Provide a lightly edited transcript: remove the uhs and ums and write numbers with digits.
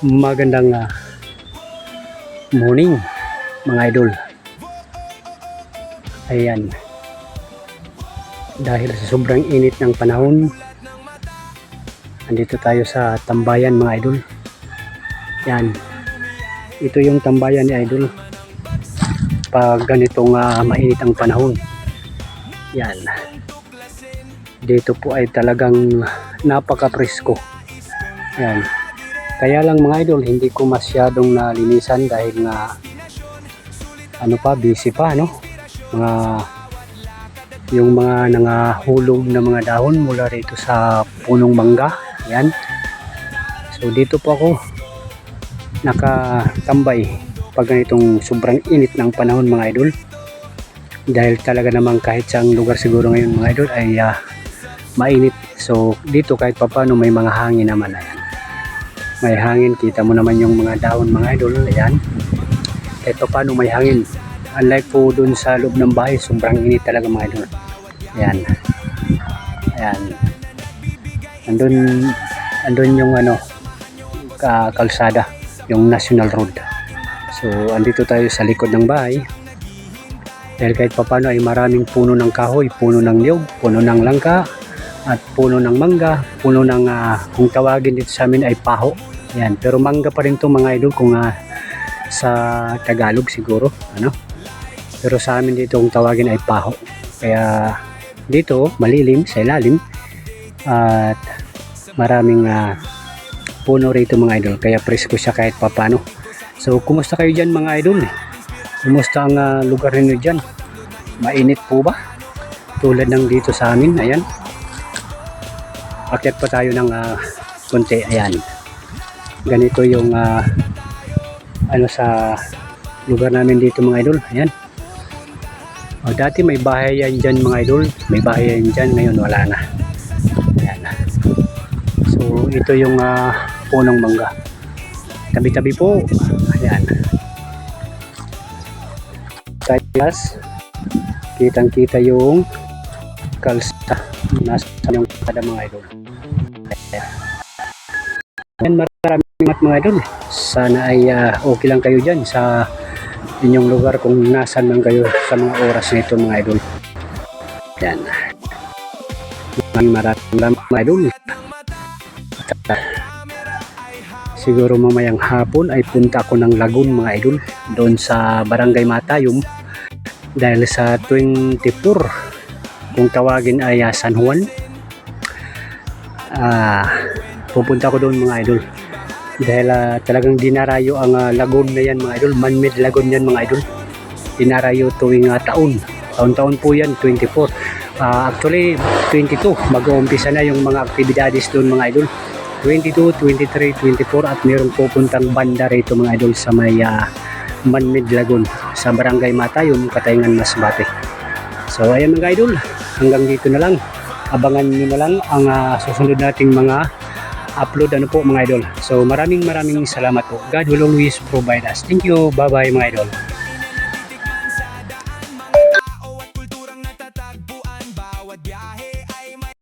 Magandang morning mga idol. Ayan, dahil sa sobrang init ng panahon, andito tayo sa tambayan mga idol. Yan, ito yung tambayan ni idol pag ganitong mainit ang panahon. Yan, dito po ay talagang napaka-presko. Yan, kaya lang mga idol, hindi ko masyadong nalinisan dahil nga busy pa, yung mga nangahulog na mga dahon mula rito sa punong mangga. Yan, so dito po ako nakatambay pag ganitong sobrang init ng panahon mga idol, dahil talaga namang kahit saang lugar siguro ngayon mga idol ay mainit. So dito kahit papano may mga hangin naman. Ayan, may hangin, kita mo naman yung mga dahon mga idol. Ayan, kahit paano may hangin, unlike po dun sa loob ng bahay, sobrang init talaga mga idol. Ayan, ayan, andun yung kalsada, yung National Road. So andito tayo sa likod ng bahay, dahil kahit paano ay maraming puno ng kahoy, puno ng niyog, puno ng langka, at puno ng mangga, puno ng kung tawagin dito sa amin ay paho. Yan, pero mangga pa rin to mga idol kung sa Tagalog siguro, pero sa amin dito kung tawagin ay paho. Kaya dito malilim sa ilalim at maraming puno rito mga idol, kaya presko siya kahit papano. So kumusta kayo dyan mga idol? Kumusta ang lugar ninyo dyan? Mainit po ba tulad ng dito sa amin? Ayan, akyat pa tayo ng konti. Ayan, ganito yung sa lugar namin dito mga idol. Ayan, dati may bahay yan dyan mga idol, may bahay yan dyan, ngayon wala na. Ayan, so ito yung punong mangga, tabi-tabi po. Ayan, kayas kitang kita yung kalsada nasa yung kada mga idol. Ayan, maraming mga idol, sana ay okay lang kayo dyan sa inyong lugar kung nasan man kayo sa mga oras na ito mga idol. Ayan, maraming mga idol. Siguro mamayang hapon ay punta ako ng Lagun mga idol, doon sa Barangay Matayum, dahil sa 24 kung tawagin ay San Juan. Pupunta ko doon mga idol, dahil talagang dinarayo ang lagoon na yan mga idol, man-made lagoon yan mga idol. Dinarayo tuwing taon-taon po yan, 24. Actually 22 mag-uumpisa na yung mga aktibidades doon mga idol, 22, 23, 24, at mayroong pupuntang banda rito mga idol sa may man-made lagoon sa Barangay Matayum, Katayngan, Masbate. So ayan mga idol, hanggang dito na lang. Abangan nyo na lang ang susunod nating mga upload mga idol. So maraming salamat po. God will always provide us. Thank you. Bye bye mga idol.